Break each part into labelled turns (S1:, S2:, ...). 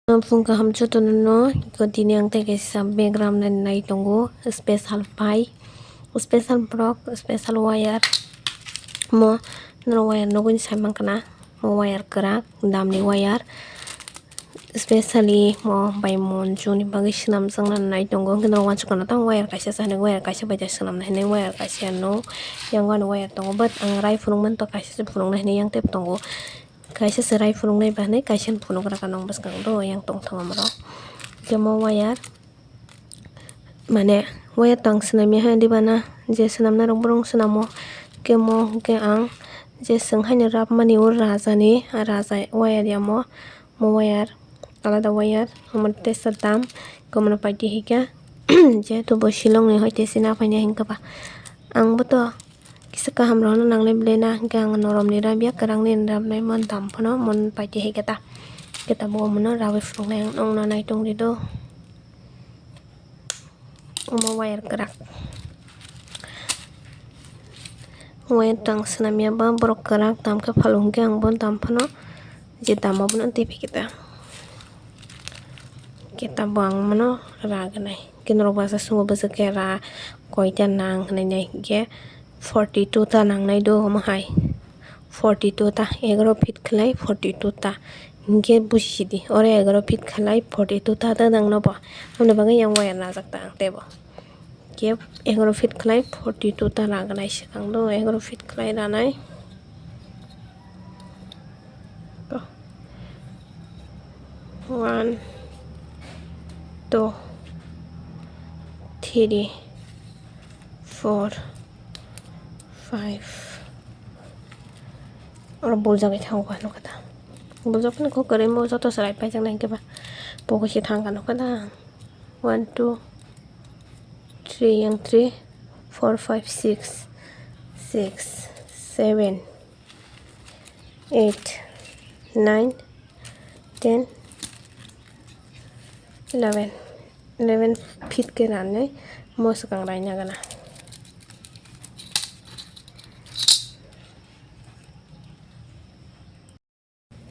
S1: Fung kaham no continue ang tege sa background na nai tongo special phai special block special wire mo no wire no gun saimang kana mo wire kerak damni wire especially mo by mon juni bagi sinam sang na nai tongo kino wan sukana tang wire kaisa sana wire kaisa baja sinam na hene wire kaisa no yang wan wire tongo but ang rai funung man to kaisa funung na hene yang tep tongo kaisa serai funung nai bahne kaisa funung kara kanong bas kang do yang tong thang amro kemo wire mane wire tang senam ya di bana je senam na rong borong senamo kemo ke ang je seng hanya rap mani ur raja ni raja wire ya mo wire alada wire हमर te sadam komna paiti hika je to bo silong ni hoite sina paina hingka ba ang boto kisa ka hamro no nangle blena gang norom ni rabia karang ni ram nai mon dam phono mon paiti hika ta kita bo mono rawe frong nai ong na nai tong di do mo wire kerak wire tang senam ya ba borok kerak tam ke phalung ke ang bon dam phono je dam bon anti kita buang mano raga nai kinro basa sungo basa kera koita nang nai ge 42 ta nang nai do mo hai 42 ta 11 feet khlai 42 ta ge busidi ore 11 feet khlai 42 ta ta nang no ba ono bagai yang waya na jak ta ang tebo ge 11 feet khlai 42 ta raga nai sikang do 11 feet khlai ra nai 1 2 3 4 5 orang bolja ke thang kan kata bolja kan ko kare mo joto sarai pai jang nai ke ba poko si thang kan kata 1 2 3 yang 3 4 5 6 6 7 8 9 10 11 feet ke ranai mo sakang rai na gana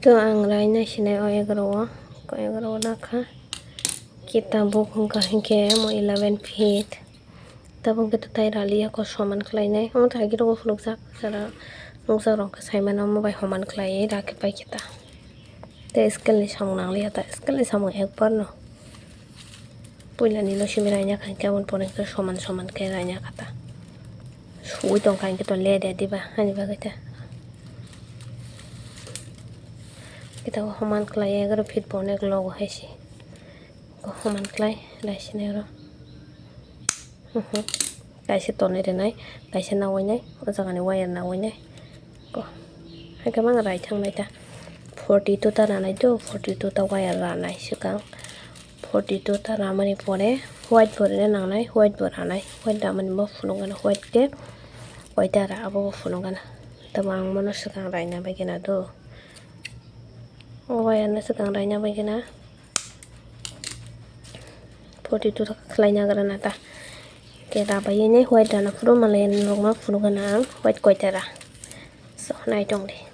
S1: to ang rai na sinai o 11 ko 11 na kha kita buk hungka hingke mo 11 feet tabung ke tai rali ko soman khlai nai o thai giro fluk jak sara nungsa rong ka saimana mo bai homan khlai ra ke pai kita te skill ni samung nang liya ta skill ni samung ekbar no puila ni lo simiranya kan kemon ponen ke soman ke ranya kata sui tong kan kita le de diba hani ba kita homan klai 11 feet ponek logo hesi ko homan klai lai sinero kaisi tone de nai kaisi na woi nai o jaga ni wire na woi nai ko hai ka mang rai thang nai ta 42 ta ranai do 42 ta wire ranai sikang 42 ta ramani pore white bor ne nangnai white bor anai white damani mo funungana white ke white ara abo funungana tamang mono sikang raina bagina do wire na sikang raina bagina 42 ta khlaina garana ta ke ra bayene white dana furu malen rongma funungana white koitara so nai tong de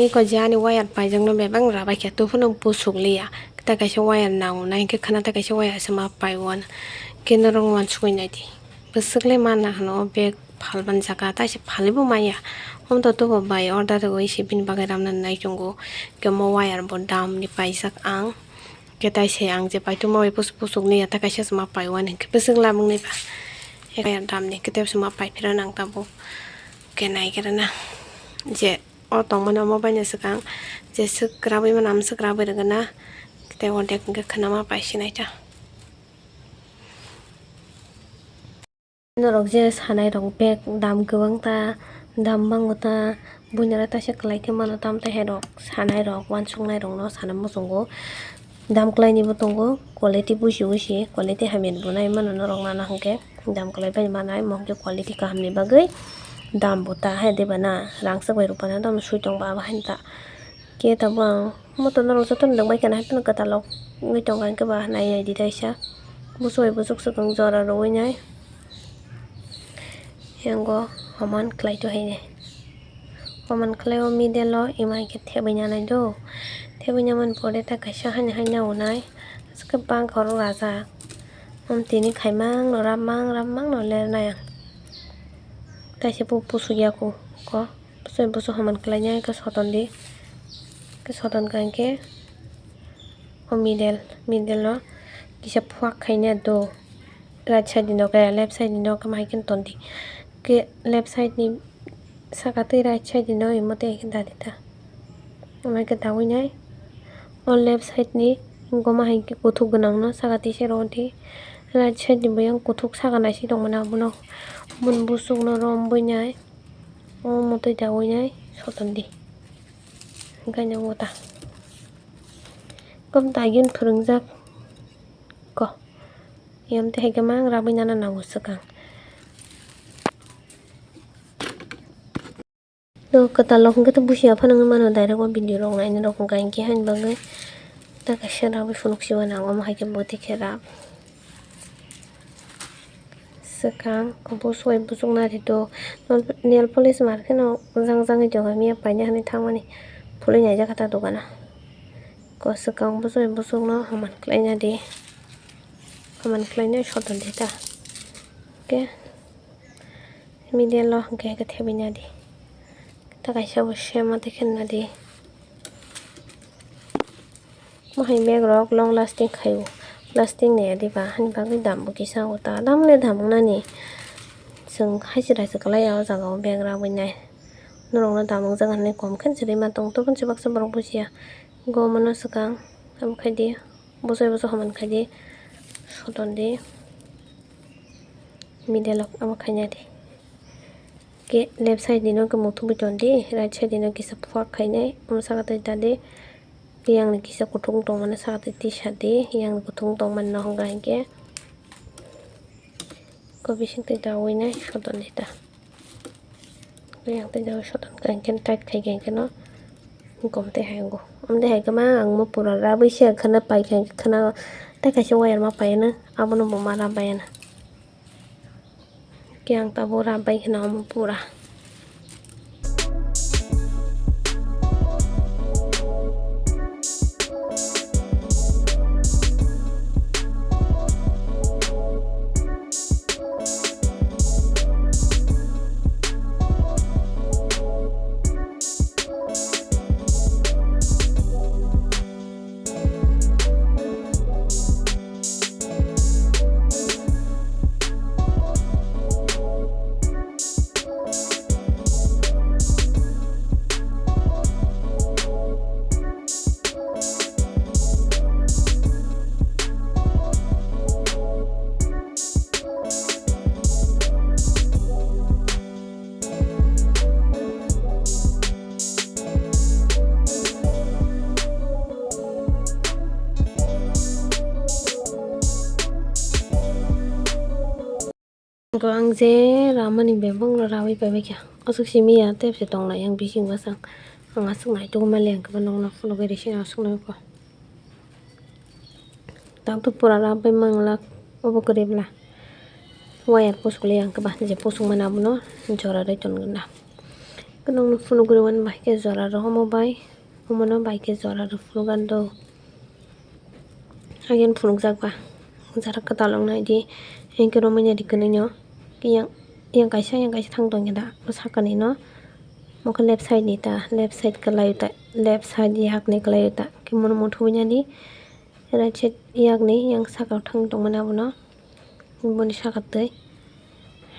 S1: ni ko jani wire pai jang no be bang ra ba kya tu phunum pusuk liya ta kaisa wire naw nai ke khana ta kaisa wire sama pai wan ken rong wan sui nai di besukle mana no be phalban jaka ta se phalibu maya hom to to bai order go isi bin bagai ram nan nai chungo ke mo wire bon dam ni pai sak ang ke tai se ang je pai tu mo pusuk ni ta kaisa sama pai wan ke besuk la mung ni ba e wire dam ni ke te sama pai phira nang ta bo ke nai ke na je otong mana mo banya sekang je sekrabai manam sekrabai regana kita wonde ke khanama paisinai ta norok je sanai rong bek dam gowang ta dam bangota bunyara ta se klai ke mano tam ta herok sanai rok wansung nai rong no sanam mo songo Dam kelai ni bo tongo quality busi quality hamid bunai mano norok nana hongke dam kelai bai manai mongke quality kaham ni bagui dam bo ta hai de bana rangsak bai rupana dam suitong ba hain ta ke ta bang moto norok joton dang bai kana hatin katalog ngai tong kan ke ba nai di daisa busoi busuk sukang jora roi nai yango haman kelai to hai ne haman kelai o midelo imai ke thebanya nai do thebanya man pore ta kaisa hain na unai ke bang khoro raja tini khaimang no ramang no ler naya taise pusu yaku ko busu haman kelainya ke soton kan ke o middle no kisa phwak khaina do right side ni no kaya left side ni no kamai ken tondi ke left side ni sakatui right side ni no imote dati ta amai ke dawai nai o left side ni goma hai ke kuthuk ganang no sagati se rodi right side ni bayang kuthuk saganai si tongmana abono mun busuk no rom buinai o motoi dawai nai sotondi gaina ngota kom tagin phurungjak ko yamte haigamang rabai nana nango sakang do katalog hingke to busia phanang mano direct o video rok naina rok gain ke hain bagai ta kaisa rabai phunuk siwa nango haike boti khera sakang busoi busuk nari to nail polish marke no jangjang to mia paina hani thangmani phului naijak kata dogana ko sakang busoi busuk no haman klaina di haman klaina soton dita ke middle lo hingke ke thebina di ta kaisa bo sema dekhenna di mohai bag rok long lasting khaio lasting ne di ba hani bagui dam bo kisa uta dam le dam nani जों हाजिरा जोखालाया o jaga o bag rabai nai norok no damung jaga hanai kom khen siri ma tong to ponsi baksa borok busia gomano sakang amo khaidi busoi busuk haman khaidi soton di middle amo khaina di ke left side ni no ke muthung biton di right side ni no kisa phwak khainai amo sagatai tadi yang ni kisa kuthung tong mane sagatai t-shirt di yang kuthung tong man no hongga hingke ko bising tai dawai nai soton dita yang tai dawai soton kan ken tight khai gen no kom te hayango amde hai kama ang mo pura rabai se khana pai khan khana ta kaisa wire ma pai na abono bo ma rabai na kyang ta bo rabai khana mo pura ko ang je ramani bebong lo rabai pai kya asuk simi ya tep se tong na yang bising basang ang asuk nai to ma leng ka nong na fulo bai risi asuk na ko tak to pura rabai mangla obo koribla wire posule yang ka ba je posung mana buno jora dai ton ganda kanong fulo gurwan bai ke jora ro mo bai homono bai ke jora ro fulo gando again fuluk jak ba jara katalong nai di engke romanya di kenenyo yang kaisa thang dong da sakani no moko left side ni ta left side kalai ta left side yak ni kalai ta kimon mo thunya ni right side yak ni yang saka thang dong mana bono boni saka tei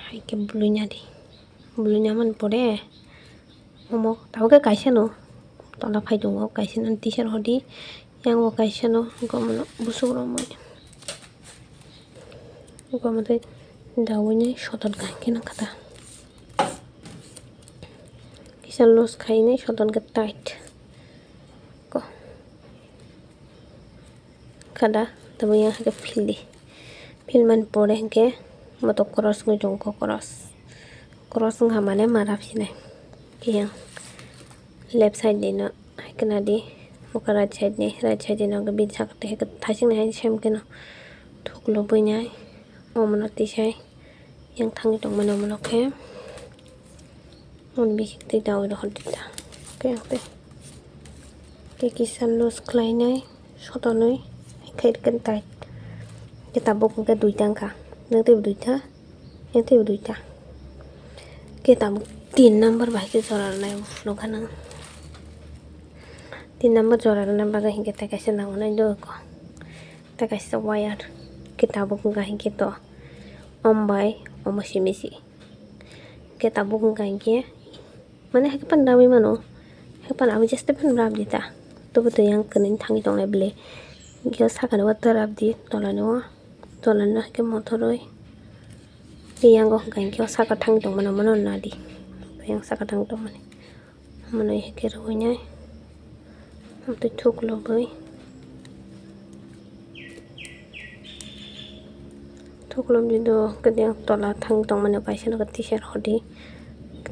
S1: hai ke blunya di blunya man pore momo tau ke kaisa no tola phai dong kaisa nan t-shirt hodi yang o kaisa no gomono busuk romoi gomote dawai nai soton kena kata kisa los khai nai soton ke tight ko kada tabo yang ke filman pore ke moto cross ngujung ko cross ngamane marap sini yang left side dino kena di muka right side dino ke bin sakte ke thasing na sem keno thuklo bunyai omono tisai yang tangi tong mana mono ke mon bisik te daw do hodita ke kisan los kleinai sotonoi kait kan tai kita bok ke duitang ka nang te duita yang te duita kita 3 number ba ke sorar nai lo kana 3 number sorar na ba ga hinge ta kaisa na nai do ko ta kaisa wire kita bok ga hinge to ombai omosimisi kita bok ga hinge mane hakan dami mano hakan abi just pan rab dita to betul yang kenin tangi tong le ble gyo sakan wa tarab di tolano ke motoroi yang go kan gyo saka tangi tong mana mana nadi yang saka tangi tong mana ke ronya amte thuk lo boy thuk lo di do ke yang tola tangi tong mana paisa no ke t-shirt hodi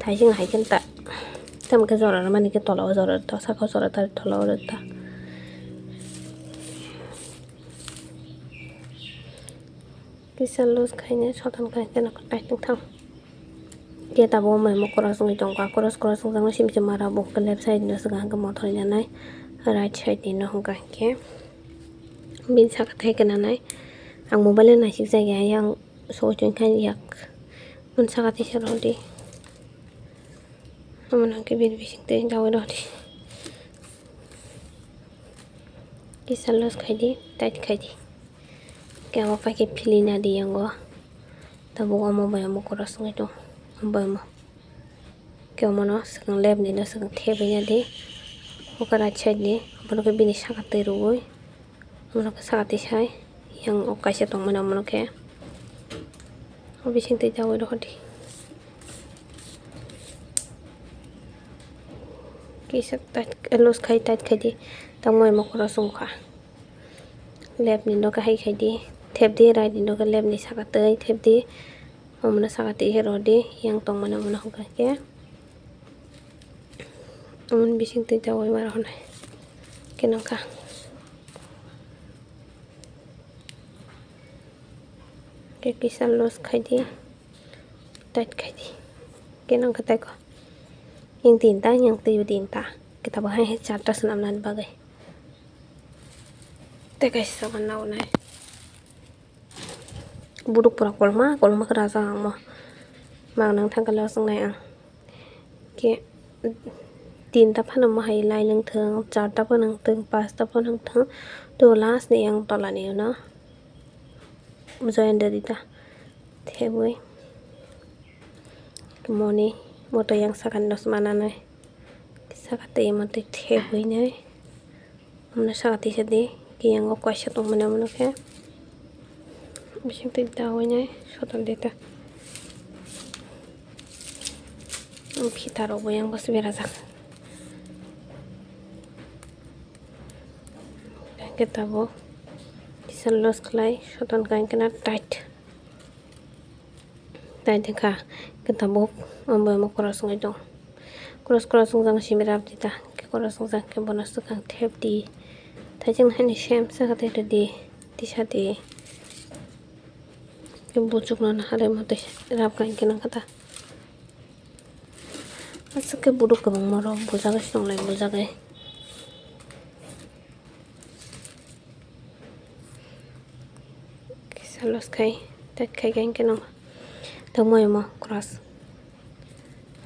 S1: thai hai kan ta tam ke zora mani ke tola zora ta saka zora ta tola ora ta kisan los khaine sotan kai tena kai tang dia tabo mai mo koras ngi tong ka koras jang sim mara bo ke left side no saga ga motor nya nai right side no hongka ke bin sak thai kana nai ang mobile na sik jaya yang so chen kan yak mun saka ti serodi amana ke bin bisik te daw do di kisan los khaidi tait khaidi kaya mo pakai pilih nadi yang gua tabo mo ba mo koras ngi to ba mo kaya mo no sakang lab ni na sakang thebe nya di okara chad ni bono ke bini sakate ruoi mono ke sakate sai yang okasya tong mana mono ke obising te jawo do hodi kisak tat los khai tat khadi tamoy mo koras ngka lab ni no ka hai khadi thep di right ni no ka lab ni sakate thep di omna sakate herodi yang tong mana mono ka ke amun bising te jawo mar honai kenaka ke kisan los khadi tat khadi kenang kata ko yang tinta yang tiyu tinta kita bahai charta senam nan bagai te kaisa banau nai buduk pura kolma kerasa ma nang thang kalau sang nai ke tinta phana ma hai lai nang thang charta pa nang thang pasta pa nang thang to last ni yang tola ni na join dita theboi kemoni moto yang sakan dos mana nai sakate mate theboi nai amna sakati sedi ki yang okasya tong mana mana ke bising te dawanya sotan deta pitaro yang bos berazak kita bo kisan los klai sotan kain kena tight ka kita bo ambo mo koras ngai dong koras jang simirap dita ke koras jang ke bonus tukang thep di thajing hani shem sakate di tisati ke bujuk non hare mate rap kain kenang kata asuk ke buduk ke bang maro bujaga song lai bujaga kisalos kai tat kai kain kenang tamoy mo cross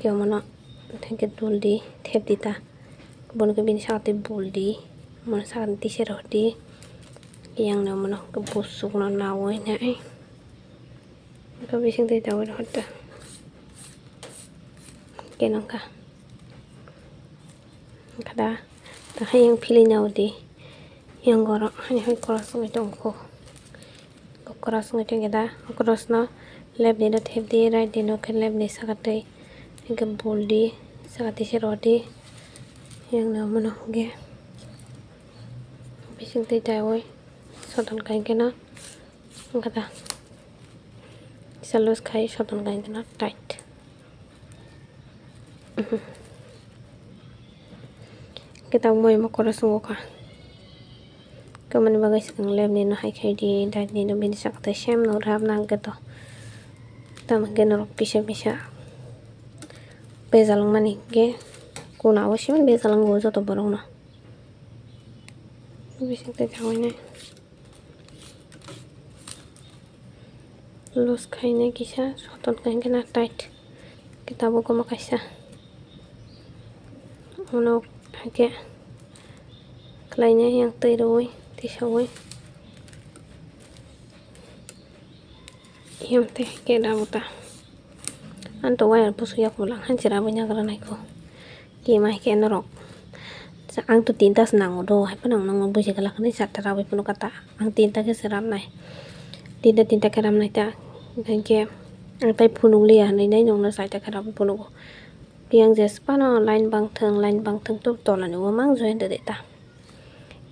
S1: ke mono thengke duldi thep dita bon ke bin sakate buldi mon sakante serodi yang na mono ke busuk no nawoi nai ka bising te daw hotta kenang ka kada ta hayang pili nawdi yang goro hani hay koras ngi tong ko koras ngi tong da koras no lab ni no thep di right di no ke lab ni sakate ke buldi sakate serodi yang na mono ge bising te daw soton kain kata salus kai soton kain tight kita moy makora sungoka kamani bagai sekang lem ni no hai khai di dati ni no bin sakta shem no rab nang gato tam genor pisa bezalang mani ge kuna awashiman bezalang go joto borong no bising te jawai los khaine kisa soton kain kena tight kita bo ko makaisa ono hake klainya yang teiroi tisawai yang te ke dabuta anto wayar pusu yak ulang hancira banyak karena ko kimai ke norok ang tu tinta senang do hai panang nang buji kala kani satta rawi puno kata ang tinta ke seram nai tinta ke ram nai ta ke ang tai punung lia nai nong na sai ta ke rawi puno yang jes pana line bang theng tu tolan wo mang join de ta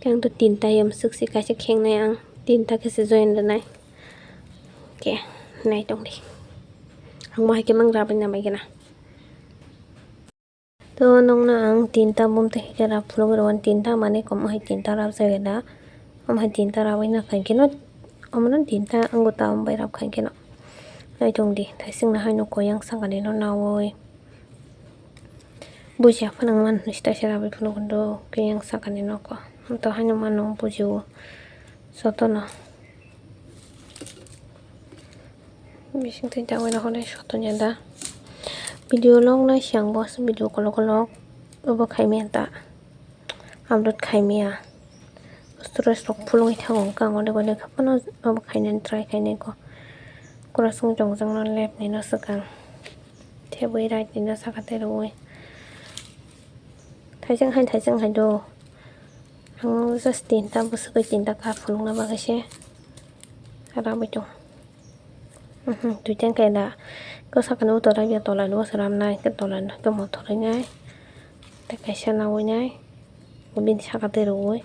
S1: yang tu tinta yam suksi ka se kheng nai ang tinta ke se join de nai ke nai tong di ang mai ke mang ra ban na mai ke na to nong na ang tinta bom te ke ra phlo ron tinta mane kom hai tinta ra se da hai tinta ra wai na kan ke no amran tinta angota am bai ra kan ke no nai tong di thai sing na hai no ko yang sang ani no na woi buja panang man nista sera bai phlo kondo ke yang sang ani no ko to hai no man no buju soto na bising te jawai na hole soto nya da video long na siang bos video kolok obo khai menta upload khai mia stress rok phulung thang ka ngode gole khapano obo khai nen try khai ne ko kurasung jong no lep ni no sakang theboi right ni no sakate roi thajang hai do ang just tinta bus ko tinta ka phulung na ba kase ara bai to tu chen kai da ko sakano to ra ya to la no saram nai ke to la ke mo thore ngai te kai sa na wo ngai bin sakate roi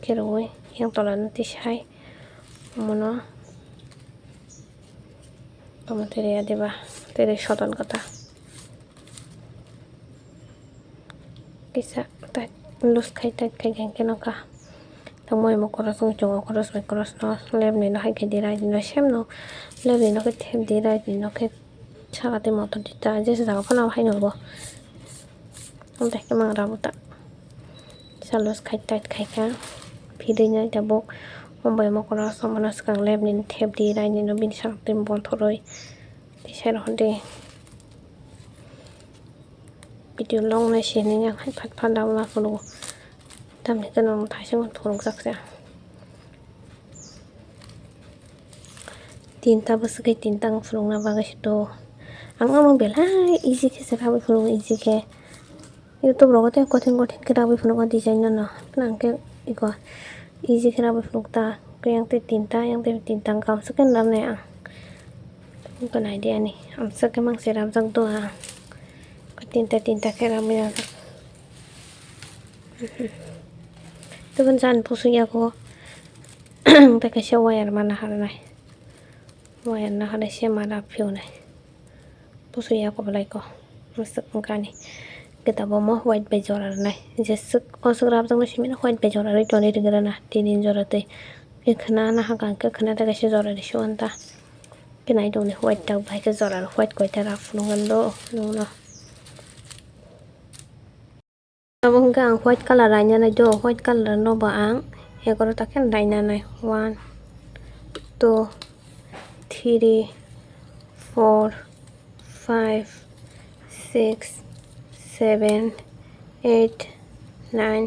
S1: ke roi yang to la ti sai mono como te ya deba tere soton kata kisa ta los kai gen ke no ka tamoy mo korasong chong koros no leb ni no hai ke dirai no shem no leb ni no ke thep dirai no ke chagate mo to dita je sa ko na hai no bo om te ke mang ra buta salos khai ka phidei nya ta bo om bai mo korasong mo skang leb ni thep dirai ni no bin sak tem bon thoroi ti sai ro de video long na she ni yang hai phat daw la ko tam ni kan thai sang thorong sak sa tinta bus ke tinta phulung na baga to ang bela easy ke sa ba phulung easy ke youtube ro te ko thing ke ra ba phulung design na nang ke iko easy ke ra ba phulung ta ke yang te tinta kam sa kan ram ne ang ko na idea ni am sa ke mang se ram jang to ha ko tinta ke ram ya to kan jan pusu ya ko ta ke se wire mana har nai wire na har se mara phyo nai pusu ya ko balai ko masuk ngani kita bomo white be jora nai jesuk osgrab jang simi na white be jora ri toni rigara na tinin jora te ekhna na ha kan ke khna ta ke se jora ri shonta ke nai dong ni white ta bai ke jora white ko ta ra phungan do no abong gang white color anya na do white color no ba ang he koro ta ken dai na nai 1 2 3 4 5 6 7 8 9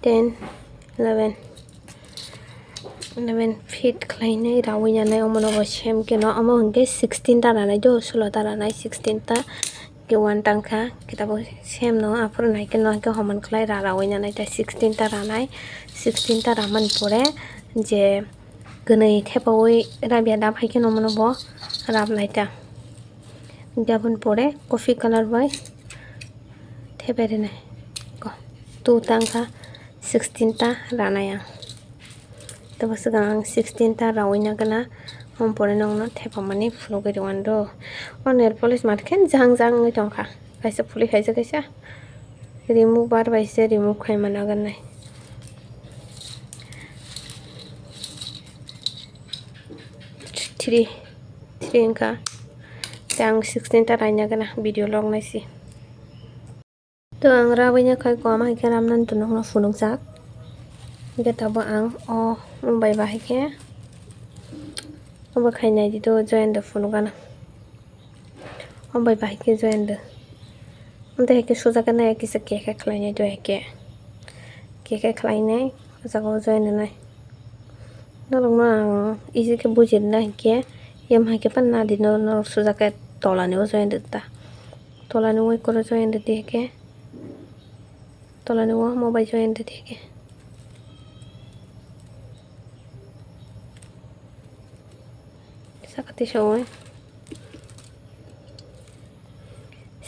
S1: 10 11 feet kleine rawi nya nai omono bo shem ke no amo hingke 16 ta nai do 16 ta nai 16 ta ke one tangkha kita bo shem no apur nai ke no ke homan khlai rawi nya nai ta 16 ta nai 16 ta raman pore je gnei thepawoi rabia da phai ke no mono bo rab nai ta jabun pore coffee color bai thepere nai ko tu tangkha 16 ta ranaya tabo sigang 16 ta rawina gana pore nongno thepamani phulugui tongan do o nail polish matken jang ngai tongkha kaisa phuli kaisa kaisa remove bar baise remove khaimana ganai three engka tang 16 ta raina gana video log naisi to ang rawina khai ko ma ke ramnan tu nongno phunukjak ge tabo ang o mumbai bahike obo khainai di to join the phunukana mumbai bahike join the amte heke soja kana kisa keke khlainai do heke keke khlainai jago join nai norongma easy ke bujirna heke yam hake pan na di no soja ke tolani o join ta tolani oi koro join de heke tolani o mobile join de heke sakati shoy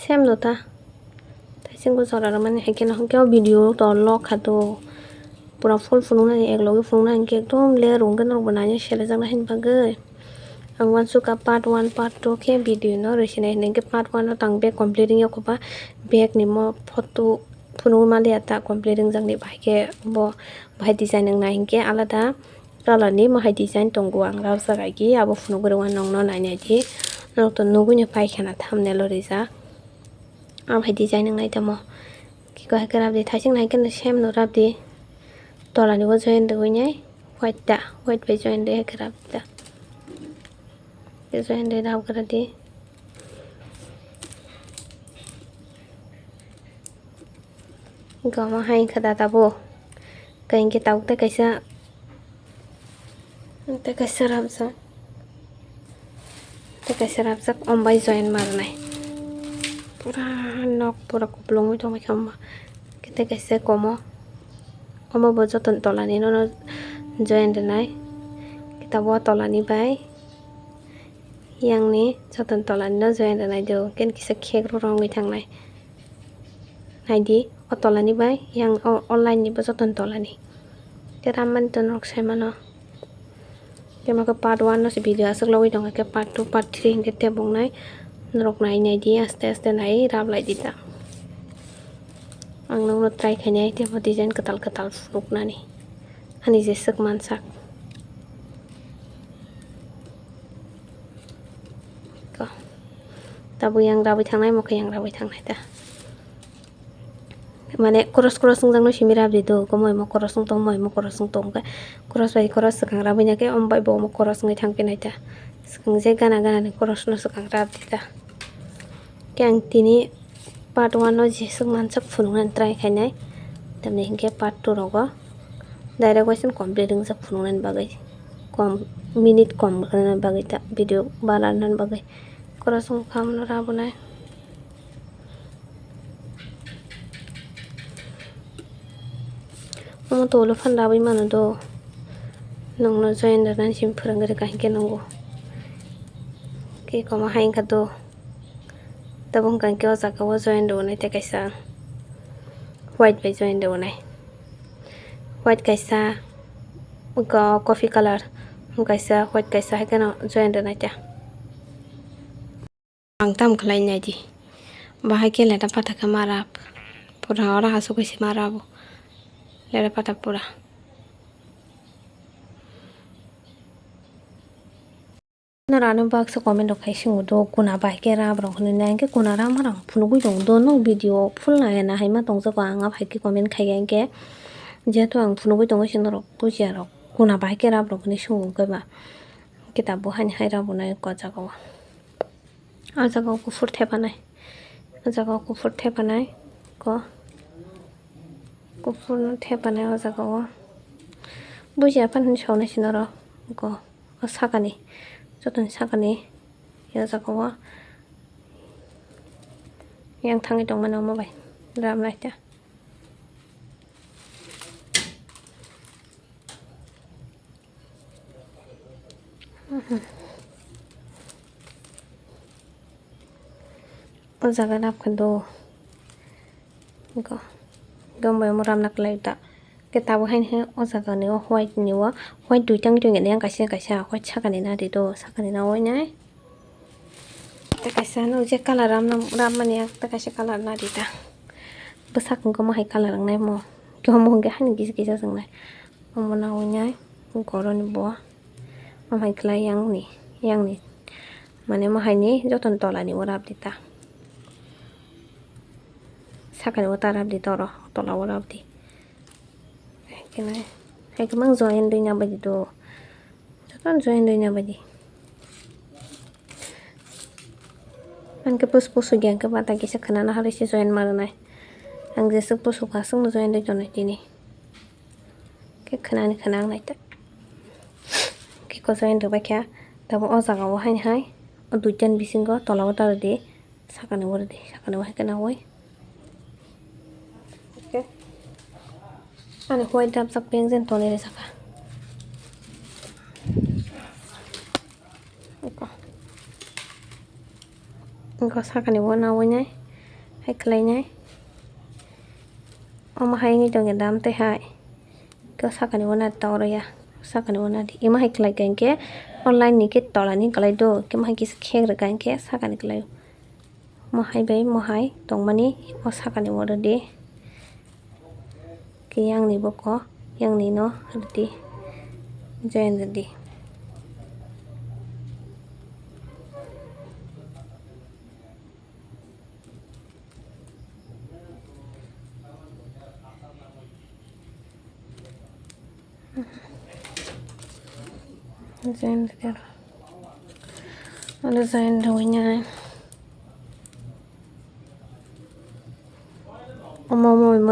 S1: sem nota taisingko jorara mane heke na hokeo video to log khato pura full phunukna ni eklogi phunukna hingke ekdom layer rungke nok banai selajak hin bagai ang wansuka part 1 part 2 ke video no resinai hingke part 1 no tang back completing yakoba back ni mo photo phunuk mali ata completing jangni bahike bo bahai design nang na hingke alada color ni mahai design tongo ang rao jagai gi abo phunuk rong nongno nainai di nok to nugui phai khana thumbnail o rijak amhai design nang nai tamo ki ko hake rabdi thaising nai ken sem no rabdi tolani o join de goinai white by join de hake rabda join de rao karadi gama hai khada tabo kain ke tau te kaisa rabjak ombai join marnai pura nok pura kuplung to mai khamba kete kaisa komo omo bo joton tolani no join de nai kitabo tolani bai yang ni joton tolani no join de nai do ken kisa khek rong thangnai naidi o tolani bai yang online ni bo joton tolani keraman to nok saimano kema ka part 1 no se video asuk logoi dong ke part 2 part 3 hingke tebong nai norok nai di aste nai rab lai dita ang nongno try khainai tebo design katal phunuknani ani je suk mansak ko tabu yang rabai thangnai mokhe yang rabai thangnai ta mane cross sungjang no simi rabdi do komoi mo cross sung tong moi mo cross sung tong cross by cross sakang rabai na ke ombai bo mo cross ngai thangpe nai ta sakang je gana ni cross no sakang rabdi ta kyang tini part 1 no je suk mansak phunukna try khainai tamne hingke part 2 rogo direct question completing jak phunukna bagai kom minute kom khana bagai ta video bananan bagai cross sung kham no rabunai omo tolo fan rabai mano do nongno join da nan sim phurangre ka hingke nongo ke koma hain khato tabong kan ke o jaka o join do nai te kaisa white by join do nai white kaisa coffee color kaisa white kaisa hakana join do nai ta ang tam khlai nai di bahai ke leta pata ka marap pura ora hasu kaisi marabo lera pata pura na rano baksa comment do khai singu do kuna bai ke ra bro khone nang ke kuna ra marang phunugui dong do no video full na na haima tongja ko anga phai ke comment khai gang ke jeto ang phunugui dong sin rok buji rok kuna bai ke ra bro khone singu ke ba kitab bo hani hai ra bo nai ko jago a jago ko fur thepanai ko kufur no thepanai o jago buji pan sauna sinaro ko sakani joton sakani ya jago yang thangi dong mana mo bai ram nai ta o jaga rap khando ko dombai mo ram nak lai ta Kita hain he o jaga ni o white ni o white duitang jong ni ang kaisa white sakani na di do sakani na oi nai ta kaisa no je color ram mani ta kaisa color na di ta besak ko ma hai color ang nai mo ko mo ge han gis gis jang nai mo na oi nai goro ni bo ma hai klai yang ni mane ma hai ni joton tola ni orap di ta sakani o tarap di toro tola orap di kenai hai kemang join dei nya badi do joton join dei nya badi an ke pus gyang ke bata kisa khana na hari si join marnai ang jesu pusu khasung join dei jonai tini ke khana nai ta ke ko join do bakya tabo o jaga o hai o duitan bisingo tola o tar de sakani o kana oi okay ani white dap sak peng jen tone re saka ko sakani wana wonyai hai klai nyai oma hai ni dong dam te hai ko sakani wana tawra ya sakani wana di ima hai klai ke online ni ke tola ni klai do ke ma kis kheng ra ke sakani klai mo hai bai mo hai tongmani o sakani wora de ke yang ni boko yang ni no di join di join di ada join donya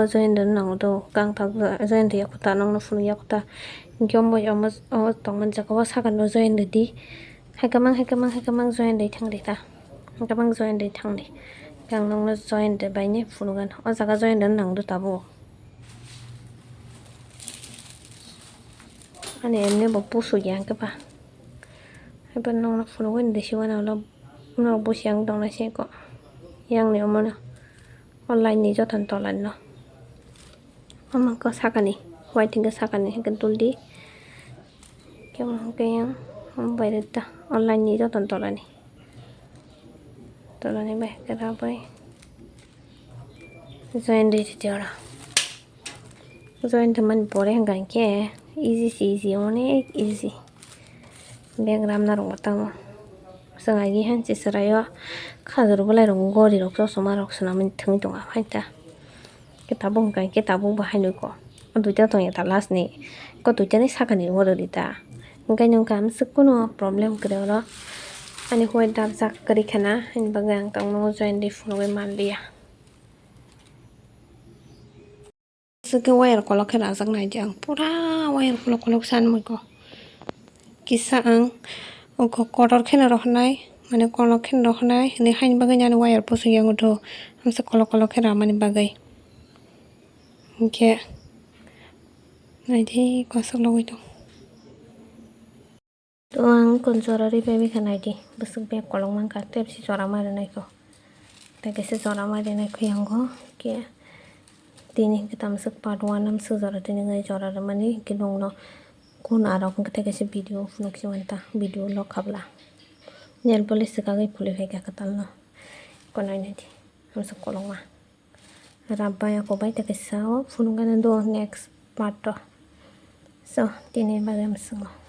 S1: mo join den nang do kang thak join de yakuta nang no funu yakuta gyom boy o tongman jakawa sakan no join de di hai kamang join de thang de ta kamang join de thang de kang nang no join de bai ni funu gan o jaga join den nang do tabo ani emne bo pusu yang ke ba hai ban nang no funu wen de siwana no bo siang dong na se ko yang ni omona online ni jotan tolan no amang ko sakani white ga sakani ga tuldi yang bayar ta online ni jotan tolani bai kara bai join de tiara join teman pore hanggan ke easy one easy diagram na rong tamo sangagi han chi sarayo khajuru bolai rong gori rok so soma rok sunamin thung tonga phaita kitabong kan kitabong bahai ko duita to ya last ni ko duita ni sakani woro dita ngai nong kam sukuno problem krero ani hoi dap jak kari khana in bagang tong no join di phone man dia suke wire kolok khana jak nai jang pura wire kolok san mo ko kisa ang ko kotor khena rohnai mane kolok khen rohnai ni hain bagai nyani wire posu yang udo amse kolok khena mani bagai ke nai di kosok logoi to ang kon jora ri baby khanai di busuk be kolong man ka tep si jora mare nai ko ta ke se jora mare nai ko yang go ke tini kita masuk part 1 am su jora tini ngai jora mani kinong no kun ara kun kita ke video funuk si wanta video lo khabla nail polish ka gai phuli phai ka katal no konai nai di amse kolong ma rabaya ko bai ta ke sao funungan do next part to so tini bagam sungo